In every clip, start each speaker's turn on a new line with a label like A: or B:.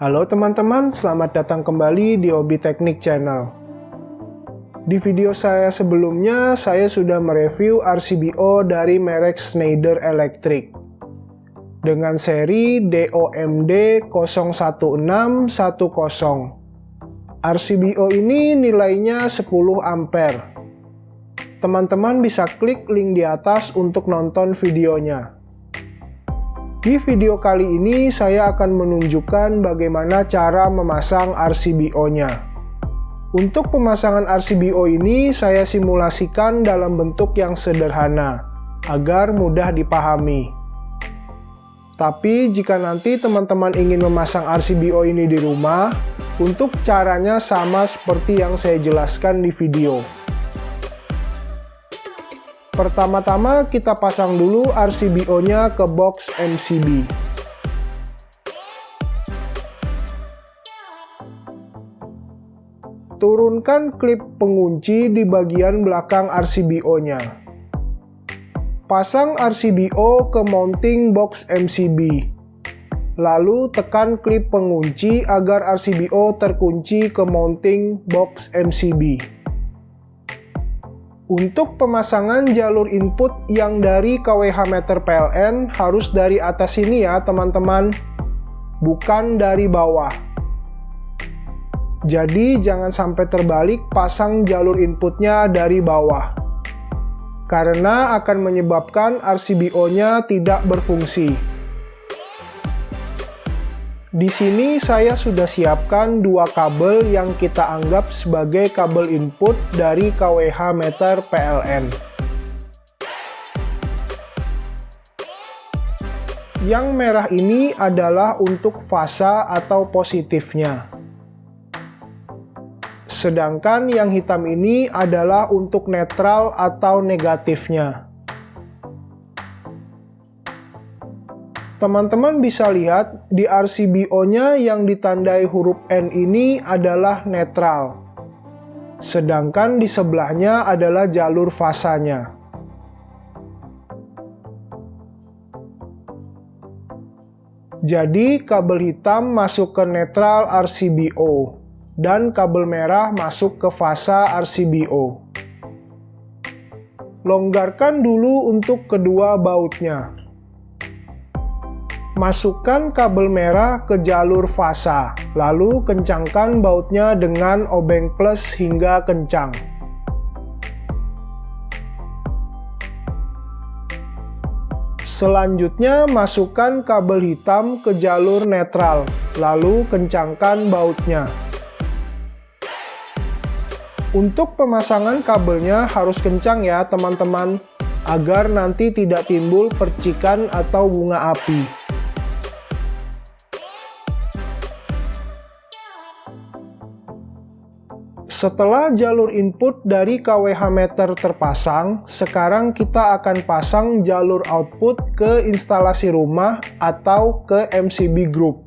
A: Halo teman-teman, selamat datang kembali di Hobi Teknik Channel. Di video saya sebelumnya, saya sudah mereview RCBO dari merek Schneider Electric dengan seri DOMD 01610. RCBO ini nilainya 10 ampere. Teman-teman bisa klik link di atas untuk nonton videonya. Di video kali ini saya akan menunjukkan bagaimana cara memasang RCBO-nya. Untuk pemasangan RCBO ini saya simulasikan dalam bentuk yang sederhana agar mudah dipahami. Tapi jika nanti teman-teman ingin memasang RCBO ini di rumah, untuk caranya sama seperti yang saya jelaskan di video. Pertama-tama kita pasang dulu RCBO-nya ke box MCB. Turunkan klip pengunci di bagian belakang RCBO-nya. Pasang RCBO ke mounting box MCB. Lalu tekan klip pengunci agar RCBO terkunci ke mounting box MCB. Untuk pemasangan jalur input yang dari kWh meter PLN harus dari atas sini ya teman-teman, bukan dari bawah. Jadi jangan sampai terbalik pasang jalur inputnya dari bawah, karena akan menyebabkan RCBO-nya tidak berfungsi. Di sini saya sudah siapkan dua kabel yang kita anggap sebagai kabel input dari kWh meter PLN. Yang merah ini adalah untuk fasa atau positifnya. Sedangkan yang hitam ini adalah untuk netral atau negatifnya. Teman-teman bisa lihat di RCBO-nya yang ditandai huruf N ini adalah netral. Sedangkan di sebelahnya adalah jalur fasanya. Jadi kabel hitam masuk ke netral RCBO dan kabel merah masuk ke fasa RCBO. Longgarkan dulu untuk kedua bautnya. Masukkan kabel merah ke jalur fasa, lalu kencangkan bautnya dengan obeng plus hingga kencang. Selanjutnya masukkan kabel hitam ke jalur netral, lalu kencangkan bautnya. Untuk pemasangan kabelnya harus kencang ya teman-teman, agar nanti tidak timbul percikan atau bunga api. Setelah jalur input dari kWh meter terpasang, sekarang kita akan pasang jalur output ke instalasi rumah atau ke MCB group.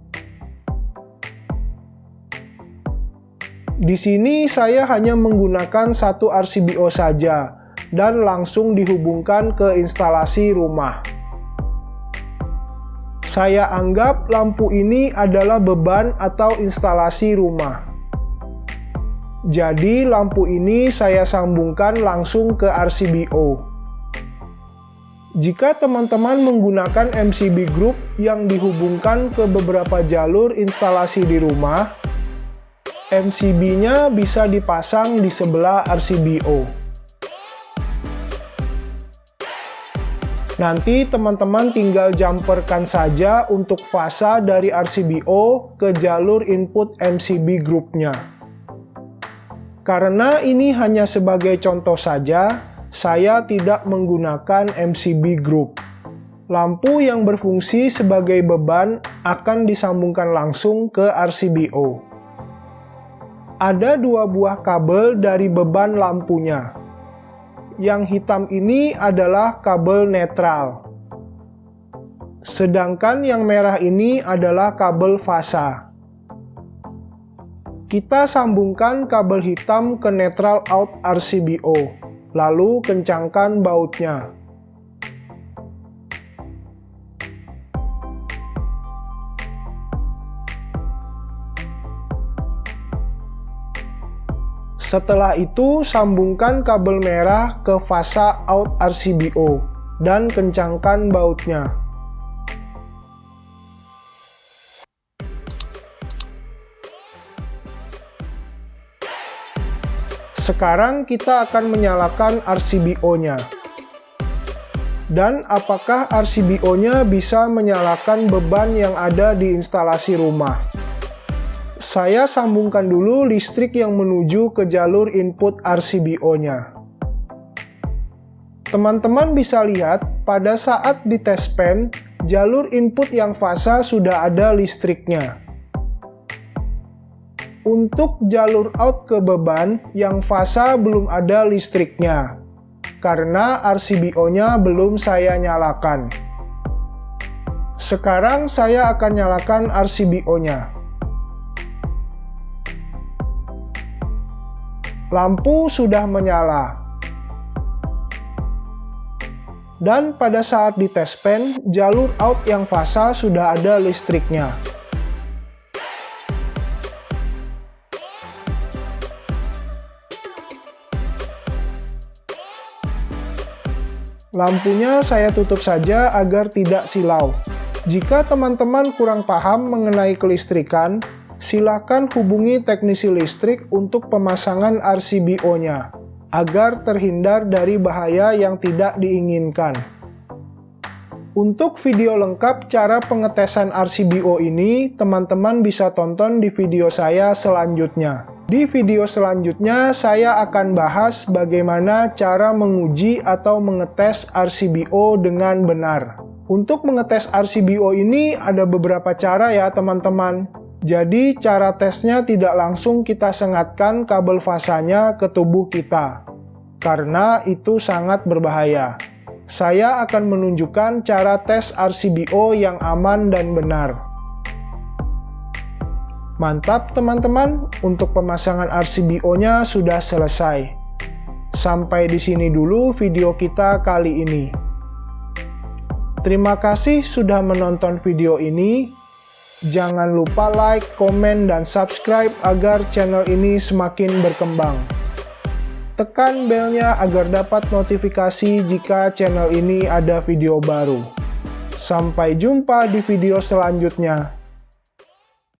A: Di sini saya hanya menggunakan satu RCBO saja dan langsung dihubungkan ke instalasi rumah. Saya anggap lampu ini adalah beban atau instalasi rumah. Jadi lampu ini saya sambungkan langsung ke RCBO. Jika teman-teman menggunakan MCB group yang dihubungkan ke beberapa jalur instalasi di rumah, MCB-nya bisa dipasang di sebelah RCBO. Nanti teman-teman tinggal jumperkan saja untuk fasa dari RCBO ke jalur input MCB group-nya. Karena ini hanya sebagai contoh saja, saya tidak menggunakan MCB group. Lampu yang berfungsi sebagai beban akan disambungkan langsung ke RCBO. Ada dua buah kabel dari beban lampunya. Yang hitam ini adalah kabel netral. Sedangkan yang merah ini adalah kabel fasa. Kita sambungkan kabel hitam ke netral out RCBO, lalu kencangkan bautnya. Setelah itu, sambungkan kabel merah ke fasa out RCBO dan kencangkan bautnya. Sekarang kita akan menyalakan RCBO-nya. Dan apakah RCBO-nya bisa menyalakan beban yang ada di instalasi rumah? Saya sambungkan dulu listrik yang menuju ke jalur input RCBO-nya. Teman-teman bisa lihat, pada saat di test pen, jalur input yang fasa sudah ada listriknya. Untuk jalur out ke beban, yang fasa belum ada listriknya, karena RCBO-nya belum saya nyalakan. Sekarang saya akan nyalakan RCBO-nya. Lampu sudah menyala. Dan pada saat di test pen, jalur out yang fasa sudah ada listriknya. Lampunya saya tutup saja agar tidak silau. Jika teman-teman kurang paham mengenai kelistrikan, silakan hubungi teknisi listrik untuk pemasangan RCBO-nya, agar terhindar dari bahaya yang tidak diinginkan. Untuk video lengkap cara pengetesan RCBO ini, teman-teman bisa tonton di video saya selanjutnya. Di video selanjutnya, saya akan bahas bagaimana cara menguji atau mengetes RCBO dengan benar. Untuk mengetes RCBO ini ada beberapa cara ya teman-teman. Jadi cara tesnya tidak langsung kita sengatkan kabel fasanya ke tubuh kita, karena itu sangat berbahaya. Saya akan menunjukkan cara tes RCBO yang aman dan benar. Mantap teman-teman, untuk pemasangan RCBO-nya sudah selesai. Sampai di sini dulu video kita kali ini. Terima kasih sudah menonton video ini. Jangan lupa like, komen, dan subscribe agar channel ini semakin berkembang. Tekan belnya agar dapat notifikasi jika channel ini ada video baru. Sampai jumpa di video selanjutnya.